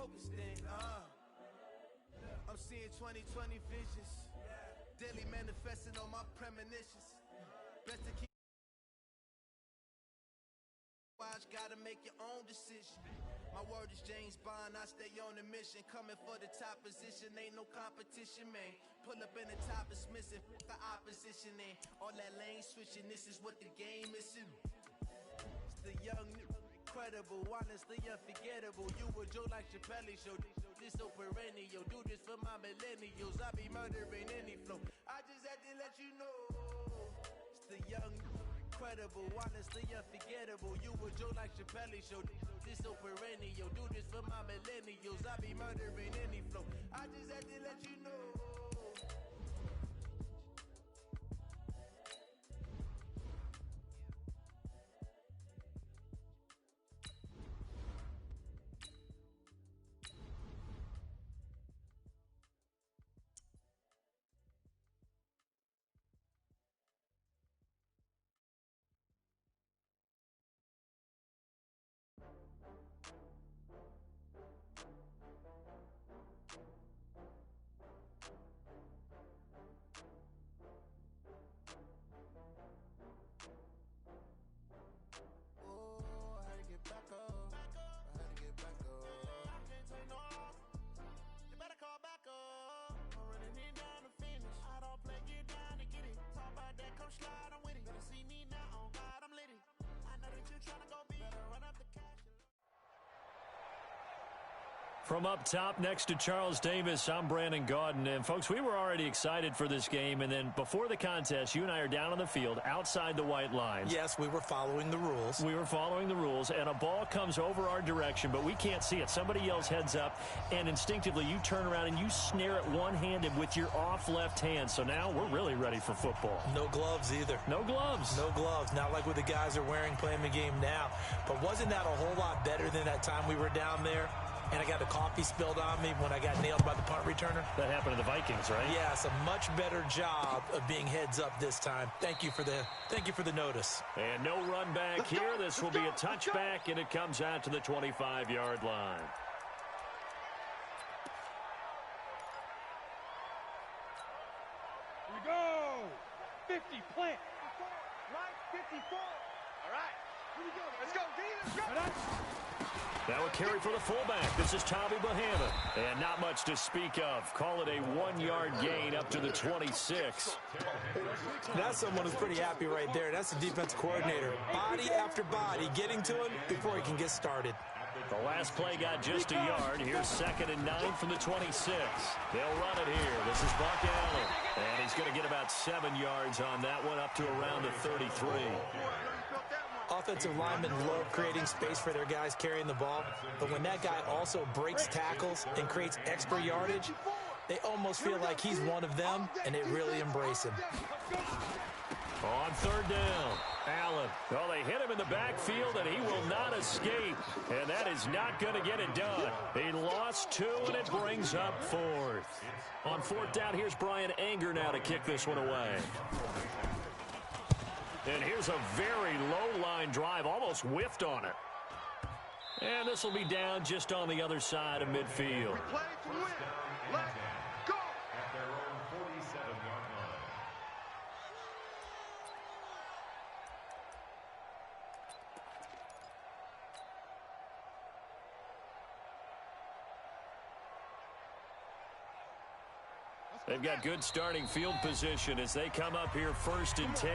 focused in. I'm seeing 2020 visions. Daily manifesting on my premonitions. Best to keep watch, gotta make your own decision. My word is James Bond, I stay on a mission. Coming for the top position, ain't no competition, man. Pull up in the top, it's missing, the opposition in. All that lane switching, this is what the game is in. It's the young, incredible, honestly unforgettable. You a Joe like Chappelle show. This so perennial, do this for my millennials. I be murdering any flow. I just had to let you know. It's the young, incredible, honestly unforgettable. You a Joe like Chappelle show. This so perennial, do this for my millennials. I be murdering any flow. I just had to let you know. From up top next to Charles Davis, I'm Brandon Gaudin. And, folks, we were already excited for this game. And then before the contest, you and I are down on the field outside the white lines. Yes, we were following the rules. We were following the rules. And a ball comes over our direction, but we can't see it. Somebody yells heads up, and instinctively you turn around and you snare it one-handed with your off left hand. So now we're really ready for football. No gloves either. No gloves. No gloves. Not like what the guys are wearing playing the game now. But wasn't that a whole lot better than that time we were down there? And I got the coffee spilled on me when I got nailed by the punt returner. That happened to the Vikings, right? Yes, a much better job of being heads up this time. Thank you for the notice. And no run back here. This will be a touchback, and it comes out to the 25-yard line. Here we go. 50, plant. Right, 54. All right, here we go. Let's go, D. Let's go. Now a carry for the fullback. This is Tommy Bahama. And not much to speak of. Call it a 1-yard gain up to the 26. That's someone who's pretty happy right there. That's the defense coordinator. Body after body getting to him before he can get started. The last play got just a yard. Here's 2nd and 9 from the 26. They'll run it here. This is Buck Allen. And he's going to get about 7 yards on that one, up to around the 33. Offensive linemen love creating space for their guys carrying the ball, but when that guy also breaks tackles and creates extra yardage, they almost feel like he's one of them, and they really embrace him. On 3rd down, Allen. Well, they hit him in the backfield, and he will not escape, and that is not going to get it done. He lost 2, and it brings up 4th. On 4th down, here's Brian Anger now to kick this one away. And here's a very low-line drive, almost whiffed on it. And this will be down just on the other side of midfield. Play to win. Let's go. At their own 47-yard line. They've got good starting field position as they come up here 1st and 10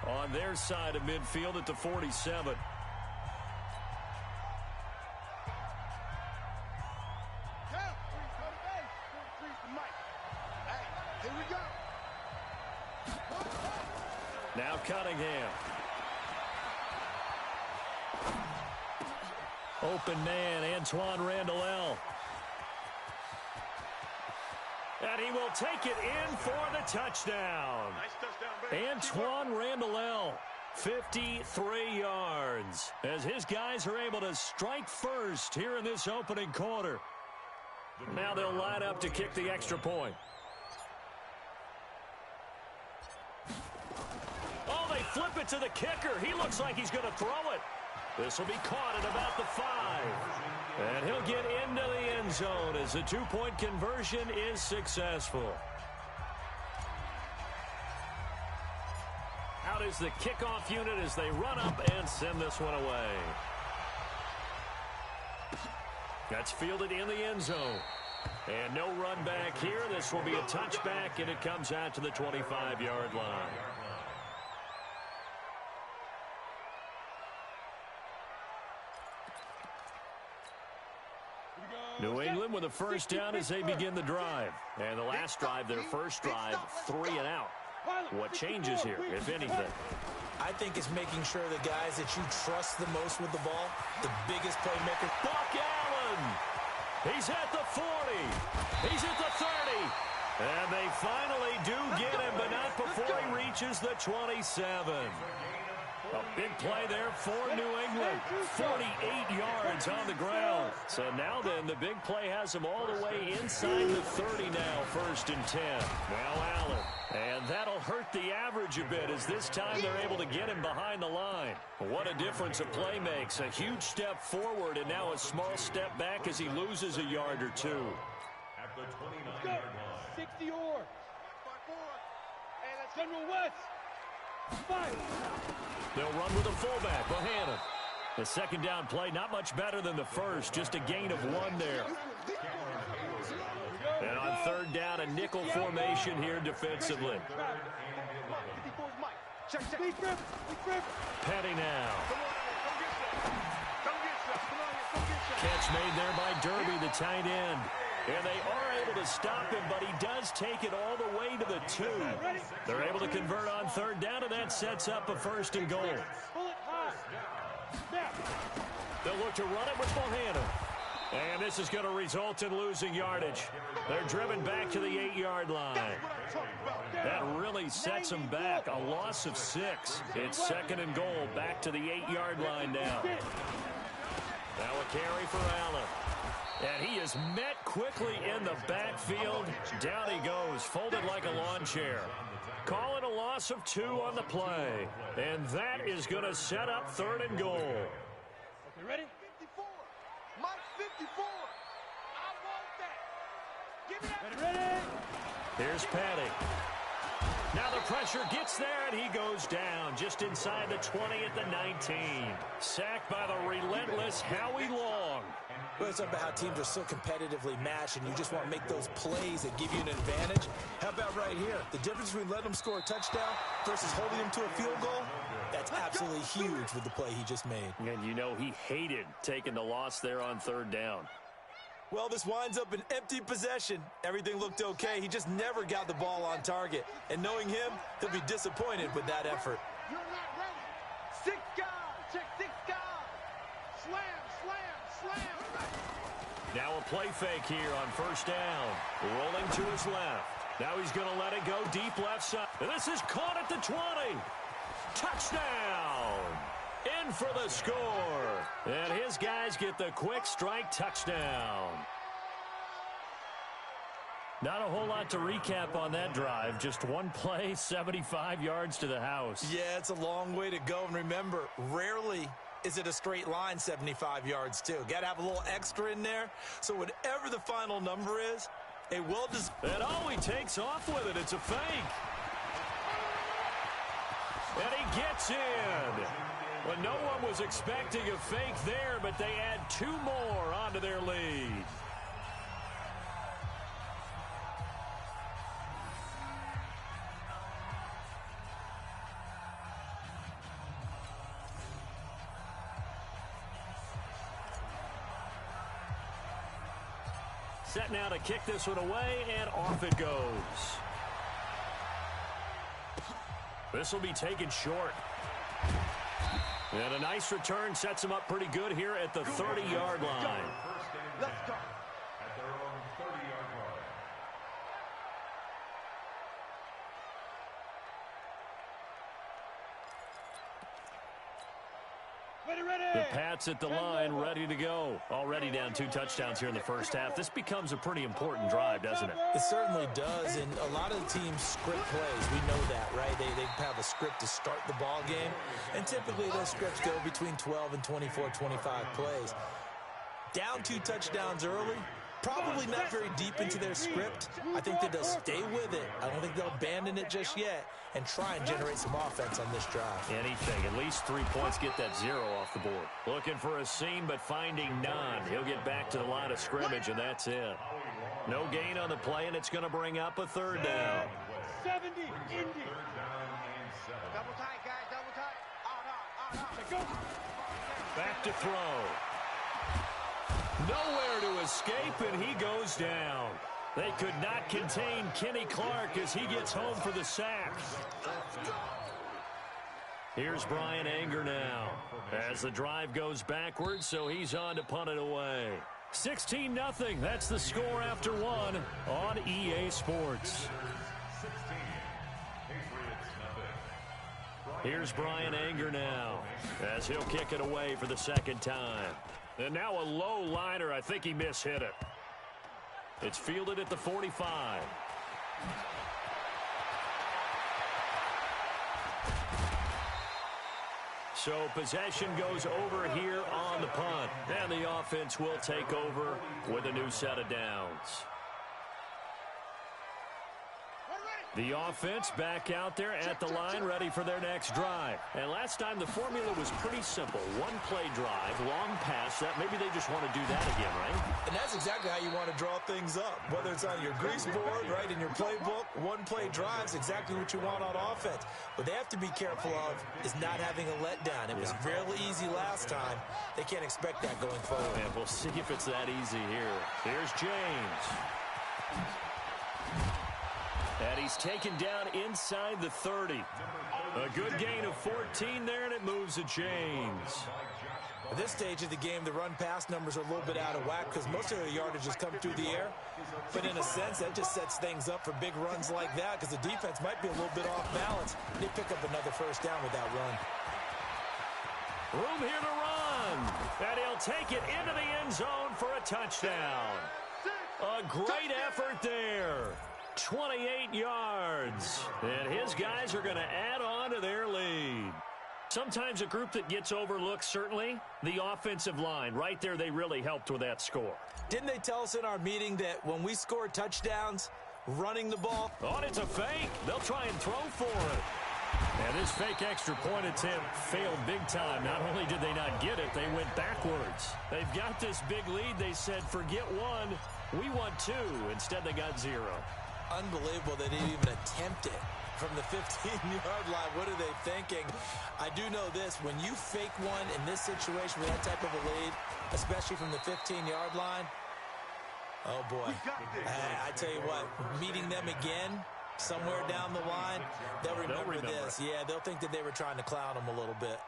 on their side of midfield at the 47. Now Cunningham. Open man, Antoine Randall. And he will take it in for the touchdown. Nice touchdown, Antoine Randall, 53 yards, as his guys are able to strike first here in this opening quarter. Now they'll line up to kick the extra point. Oh, they flip it to the kicker. He looks like he's going to throw it. This will be caught at about the 5. And he'll get into the end zone as the two-point conversion is successful. Out is the kickoff unit as they run up and send this one away. That's fielded in the end zone. And no run back here. This will be a touchback, and it comes out to the 25-yard line. New England with a first down as they begin the drive. And the last drive, their first drive, 3 and out. What changes here, if anything? I think it's making sure the guys that you trust the most with the ball, the biggest playmaker. Buck Allen! He's at the 40. He's at the 30. And they finally do get him, but not before he reaches the 27. A big play there for New England. 48 yards on the ground. So now then, the big play has him all the way inside the 30 now, 1st and 10. Now Allen. And that'll hurt the average a bit as this time they're able to get him behind the line. What a difference a play makes. A huge step forward and now a small step back as he loses a yard or two. At the 29-yard line. 60 or. And let's General West. 5. They'll run with a fullback, Bohannon. The second down play, not much better than the first, just a gain of 1 there. And on 3rd down, a nickel formation here defensively. Petty now. Catch made there by Derby, the tight end. And they are able to stop him, but he does take it all the way to the 2. They're able to convert on 3rd down, and that sets up a 1st and goal. They'll look to run it with Bohannon. And this is going to result in losing yardage. They're driven back to the 8-yard line. That really sets them back. A loss of 6. It's 2nd and goal. Back to the 8-yard line now. Now a carry for Allen. And he is met quickly in the backfield. Down he goes, folded like a lawn chair. Calling a loss of 2 on the play. And that is going to set up 3rd and goal. Okay, ready? 54. Mike 54. I want that. Give me that. Ready? Here's Petty. Now the pressure gets there, and he goes down just inside the 20 at the 19. Sacked by the relentless Howie Long. Well, it's about how teams are so competitively matched, and you just want to make those plays that give you an advantage. How about right here? The difference between letting them score a touchdown versus holding them to a field goal, that's absolutely huge with the play he just made. And you know he hated taking the loss there on 3rd down. Well, this winds up an empty possession. Everything looked okay. He just never got the ball on target. And knowing him, he'll be disappointed with that effort. You're not ready. 6 guys. Check 6 guys. Slam, slam, slam. Now a play fake here on 1st down. Rolling to his left. Now he's going to let it go deep left side. And this is caught at the 20. Touchdown. In for the score. And his guys get the quick strike touchdown. Not a whole lot to recap on that drive. Just one play, 75 yards to the house. Yeah, it's a long way to go. And remember, rarely is it a straight line 75 yards, too. Got to have a little extra in there. So whatever the final number is, it will just... And oh, he takes off with it. It's a fake. And he gets in. Well, no one was expecting a fake there, but they add 2 more onto their lead. Set now to kick this one away, and off it goes. This will be taken short. And a nice return sets him up pretty good here at the 30-yard line. Let's go. At their own 30-yard line. The Pats at the line, ready to go. Already down 2 touchdowns here in the first half. This becomes a pretty important drive, doesn't it? It certainly does, and a lot of the teams script plays. We know that, right? They have a script to start the ball game, and typically those scripts go between 12 and 24, 25 plays. Down 2 touchdowns early, Probably not very deep into their script. I think that they'll stay with it. I don't think they'll abandon it just yet and try and generate some offense on this drive. Anything. At least 3 points, get that 0 off the board. Looking for a seam, but finding none. He'll get back to the line of scrimmage, and that's it. No gain on the play, and it's going to bring up a 3rd down. 70, Indy. Double tight, guys, double tight. Go. Back to throw. Nowhere to escape, and he goes down. They could not contain Kenny Clark as he gets home for the sack. Here's Brian Anger now as the drive goes backwards, so he's on to punt it away. 16-0. That's the score after 1 on EA Sports. Here's Brian Anger now as he'll kick it away for the 2nd time. And now a low liner. I think he mishit it. It's fielded at the 45. So possession goes over here on the punt. And the offense will take over with a new set of downs. The offense back out there at the line, ready for their next drive. And last time the formula was pretty simple. 1-play drive, long pass. That maybe they just want to do that again, right? And that's exactly how you want to draw things up. Whether it's on your grease board, right, in your playbook, 1-play drives, exactly what you want on offense. What they have to be careful of is not having a letdown. It was fairly easy last time. They can't expect that going forward. And we'll see if it's that easy here. Here's James. And he's taken down inside the 30. A good gain of 14 there, and it moves to James. At this stage of the game, the run-pass numbers are a little bit out of whack because most of their yardage has come through the air. But in a sense, that just sets things up for big runs like that because the defense might be a little bit off balance. They pick up another 1st down with that run. Room here to run. And he'll take it into the end zone for a touchdown. A great effort there. 28 yards. And his guys are going to add on to their lead. Sometimes a group that gets overlooked, certainly, the offensive line. Right there, they really helped with that score. Didn't they tell us in our meeting that when we score touchdowns, running the ball? Oh, and it's a fake. They'll try and throw for it. And this fake extra point attempt failed big time. Not only did they not get it, they went backwards. They've got this big lead. They said, forget 1, we want 2. Instead, they got 0. Unbelievable they didn't even attempt it from the 15-yard line. What are they thinking? I do know this. When you fake one in this situation with that type of a lead, especially from the 15-yard line, oh, boy. I tell you what, meeting them again somewhere down the line, they'll remember this. Yeah, they'll think that they were trying to clown them a little bit.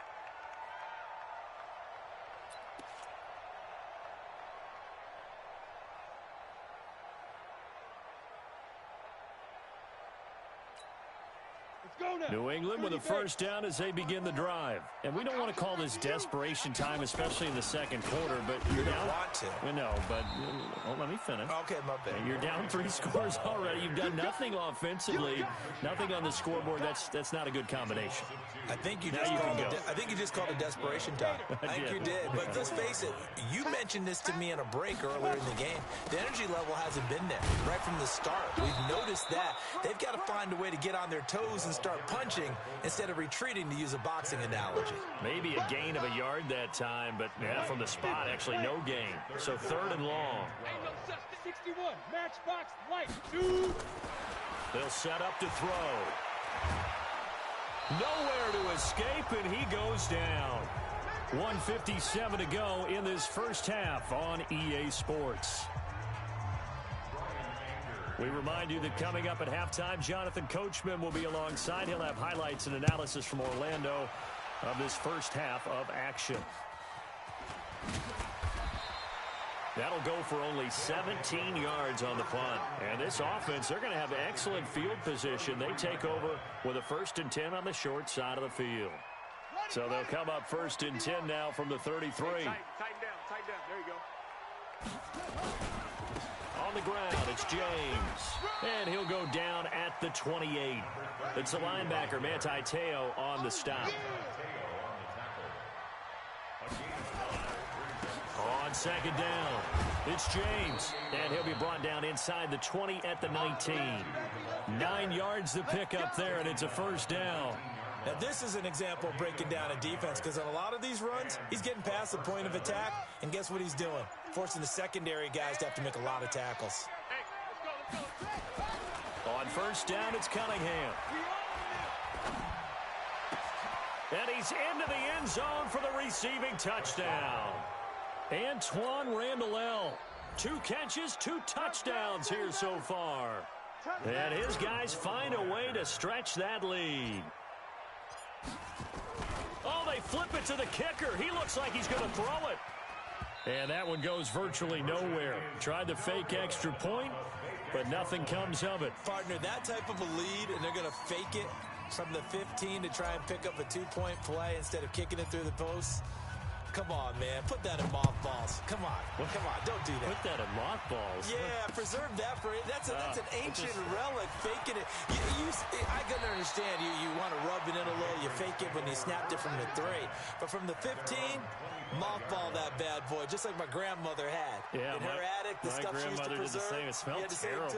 New England with a 1st down as they begin the drive. And we don't want to call this desperation time, especially in the 2nd quarter, but you're down. Want to. Well, no, but let me finish. Okay, my bad. You're down 3 scores already. You've done nothing offensively, nothing on the scoreboard. That's not a good combination. I think you just called it desperation time. I think you did. But let's face it, you mentioned this to me in a break earlier in the game. The energy level hasn't been there right from the start. We've noticed that. They've got to find a way to get on their toes and start punching instead of retreating, to use a boxing analogy. Maybe a gain of a yard that time, but from the spot, actually no gain. So 3rd and long. 61, matchbox light, 2. They'll set up to throw. Nowhere to escape, and he goes down. 1:57 to go in this 1st half on EA Sports. We remind you that coming up at halftime, Jonathan Coachman will be alongside. He'll have highlights and analysis from Orlando of this 1st half of action. That'll go for only 17 yards on the punt. And this offense, they're going to have excellent field position. They take over with a 1st and 10 on the short side of the field. So they'll come up 1st and 10 now from the 33. Tighten down. There you go. On the ground, it's James. And he'll go down at the 28. It's the linebacker, Manti Te'o, on the stop. On on second down. It's James, and he'll be brought down inside the 20 at the 19. 9 yards to pick up there, and it's a first down. Now, this is an example of breaking down a defense, because on a lot of these runs, he's getting past the point of attack, and guess what he's doing? Forcing the secondary guys to have to make a lot of tackles. On first down, it's Cunningham. And he's into the end zone for the receiving touchdown. Antoine Randall, 2 catches, 2 touchdowns here so far. And his guys find a way to stretch that lead. Oh, they flip it to the kicker. He looks like he's going to throw it. And that one goes virtually nowhere. Tried the fake extra point, but nothing comes of it. Partner, that type of a lead, and they're going to fake it from the 15 to try and pick up a 2-point play instead of kicking it through the posts. Come on, man. Put that in mothballs. Come on. Come on. Don't do that. Put that in mothballs? Yeah, preserve that for it. That's an ancient relic. Faking it. I can understand. You want to rub it in a little. You fake it when you snapped it from the 3. But from the 15, mothball that bad boy, just like my grandmother had. Yeah, in her attic, the stuff she used to preserve. Did the same. It smelled terrible.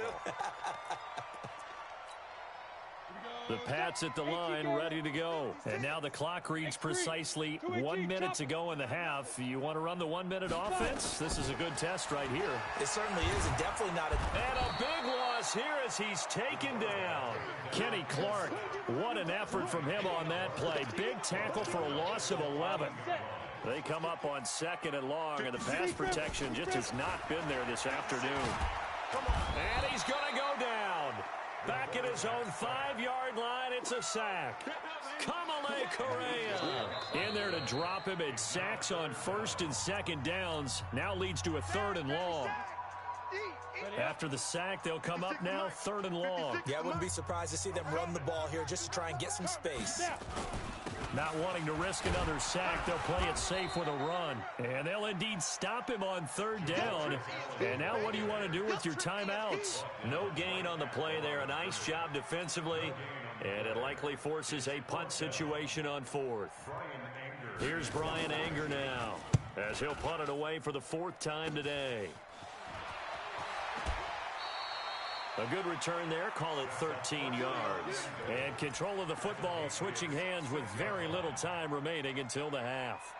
The Pats at the line, ready to go. And now the clock reads precisely 1 minute to go in the half. You want to run the 1-minute offense? This is a good test right here. It certainly is, and definitely not a... And a big loss here as he's taken down. Kenny Clark, what an effort from him on that play. Big tackle for a loss of 11. They come up on 2nd and long, and the pass protection just has not been there this afternoon. And he's going to go down. Back at his own 5-yard line, it's a sack. Kamale Correa in there to drop him. It sacks on 1st and 2nd downs. Now leads to a 3rd and long. After the sack, they'll come up now 3rd and long. Yeah, I wouldn't be surprised to see them run the ball here just to try and get some space. Not wanting to risk another sack, they'll play it safe with a run. And they'll indeed stop him on 3rd down. And now what do you want to do with your timeouts? No gain on the play there. A nice job defensively. And it likely forces a punt situation on 4th. Here's Brian Anger now, as he'll punt it away for the 4th time today. A good return there, call it 13 yards. And control of the football switching hands with very little time remaining until the half.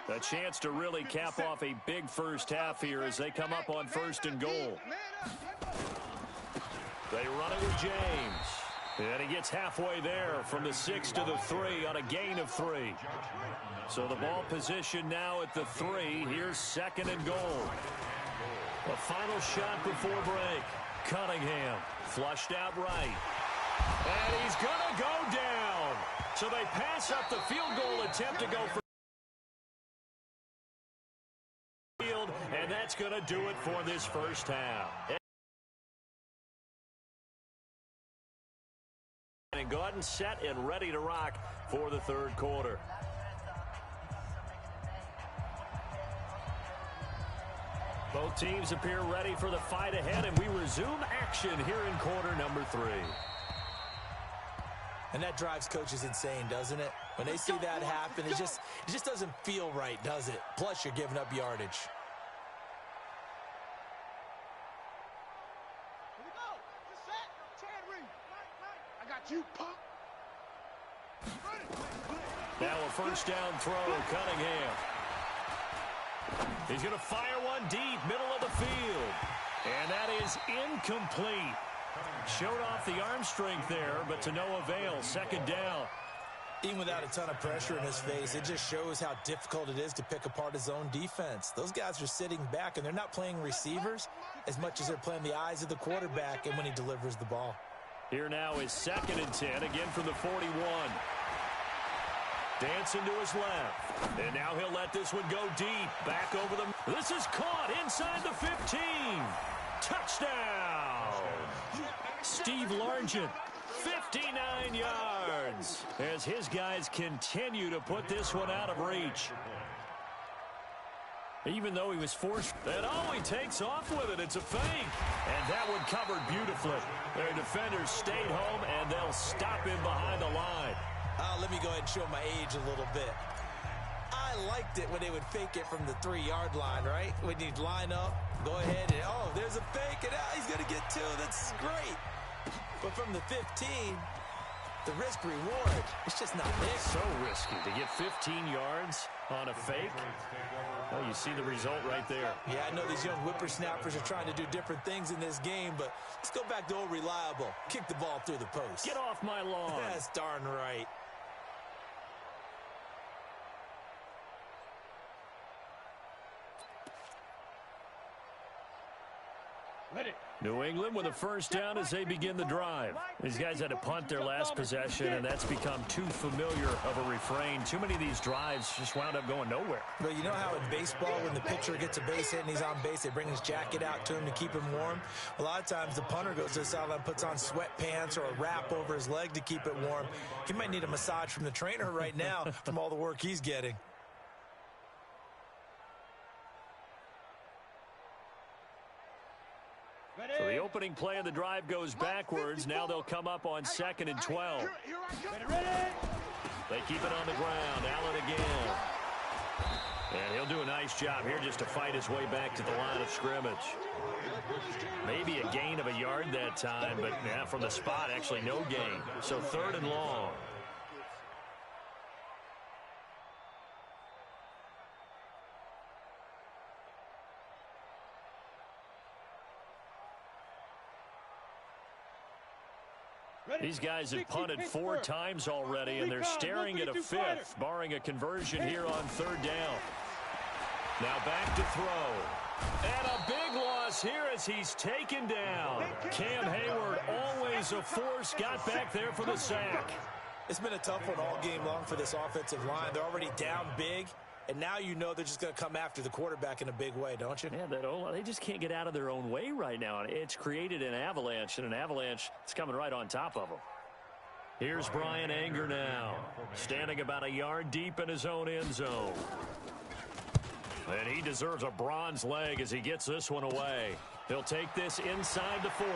A chance to really cap off a big first half here as they come up on 1st and goal. They run it with James. And he gets halfway there from the 6 to the 3 on a gain of 3. So the ball position now at the 3. Here's 2nd and goal. A final shot before break. Cunningham flushed out right. And he's going to go down. So they pass up the field goal attempt to go for field, and that's going to do it for this first half. And go ahead and set and ready to rock for the 3rd quarter. Both teams appear ready for the fight ahead, and we resume action here in quarter number 3. And that drives coaches insane, doesn't it? When they see that happen, it just doesn't feel right, does it? Plus, you're giving up yardage. I got you, punk. Now a first down throw, Cunningham. He's going to fire one deep, middle of the field. And that is incomplete. Showed off the arm strength there, but to no avail. 2nd down. Even without a ton of pressure in his face, it just shows how difficult it is to pick apart his own defense. Those guys are sitting back, and they're not playing receivers as much as they're playing the eyes of the quarterback and when he delivers the ball. Here now is 2nd and 10, again from the 41. Dancing to his left. And now he'll let this one go deep. Back over the... This is caught inside the 15. Touchdown. Steve Largent, 59 yards. As his guys continue to put this one out of reach. Even though he was forced. And he takes off with it. It's a fake. And that one covered beautifully. Their defenders stayed home, and they'll stop him behind the line. Let me go ahead and show my age a little bit. I liked it when they would fake it from the 3-yard line, right? When you'd line up, go ahead, and, oh, there's a fake, and he's going to get 2. That's great. But from the 15, the risk-reward, it's just not there. So risky to get 15 yards on a fake. Well, you see the result right there. Yeah, I know these young whippersnappers are trying to do different things in this game, but let's go back to old reliable. Kick the ball through the post. Get off my lawn. That's darn right. New England with a first down as they begin the drive. These guys had to punt their last possession, and that's become too familiar of a refrain. Too many of these drives just wound up going nowhere. But you know how in baseball, when the pitcher gets a base hit and he's on base, they bring his jacket out to him to keep him warm? A lot of times the punter goes to the sideline, puts on sweatpants or a wrap over his leg to keep it warm. He might need a massage from the trainer right now from all the work he's getting. So the opening play of the drive goes backwards. Now they'll come up on 2nd and 12. They keep it on the ground. Allen again. And he'll do a nice job here just to fight his way back to the line of scrimmage. Maybe a gain of a yard that time, but from the spot, actually no gain. So 3rd and long. These guys have punted 4 times already, and they're staring at a 5th, barring a conversion here on 3rd down. Now back to throw. And a big loss here as he's taken down. Cam Hayward, always a force, got back there for the sack. It's been a tough one all game long for this offensive line. They're already down big. And now you know they're just going to come after the quarterback in a big way, don't you? Yeah, they just can't get out of their own way right now. It's created an avalanche, and an avalanche is coming right on top of them. Here's Brian Anger now, standing about a yard deep in his own end zone. And he deserves a bronze leg as he gets this one away. He'll take this inside the 40.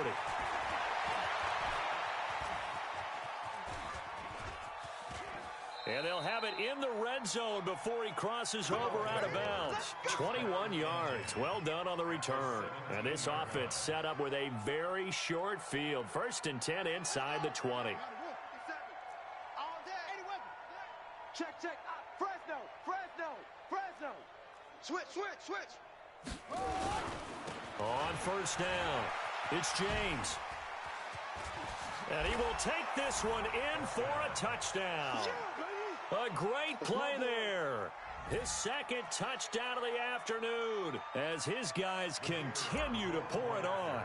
And they'll have it in the red zone before he crosses over out of bounds. 21 yards. Well done on the return. And this offense set up with a very short field. 1st and 10 inside the 20. Check. Fresno. Switch. On 1st down, it's James. And he will take this one in for a touchdown. A great play there. His 2nd touchdown of the afternoon as his guys continue to pour it on.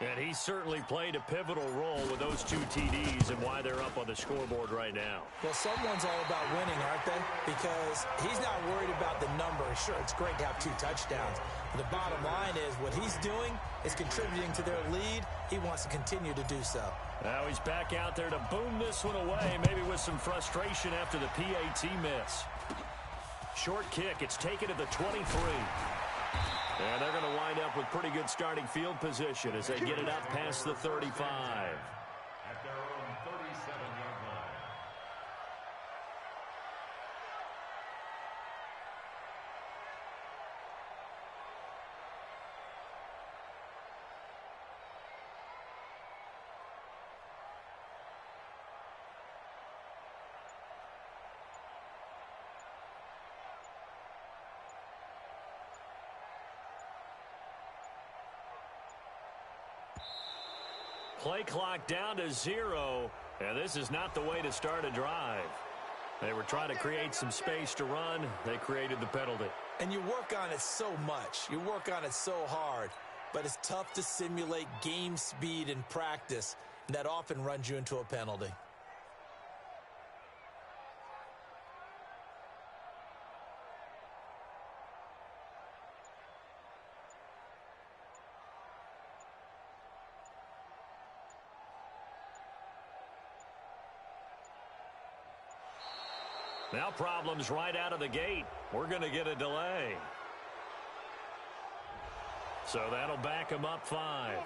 And he certainly played a pivotal role with those 2 TDs and why they're up on the scoreboard right now. Well, someone's all about winning, aren't they? Because he's not worried about the number. Sure, it's great to have 2 touchdowns. But the bottom line is what he's doing is contributing to their lead. He wants to continue to do so. Now he's back out there to boom this one away, maybe with some frustration after the PAT miss. Short kick. It's taken at the 23. And they're going to wind up with pretty good starting field position as they get it up past the 35. At their own 37-yard line. Play clock down to 0, and this is not the way to start a drive. They were trying to create some space to run. They created the penalty. And you work on it so much. You work on it so hard. But it's tough to simulate game speed in practice. And that often runs you into a penalty. Now problems right out of the gate. We're going to get a delay. So that'll back him up 5.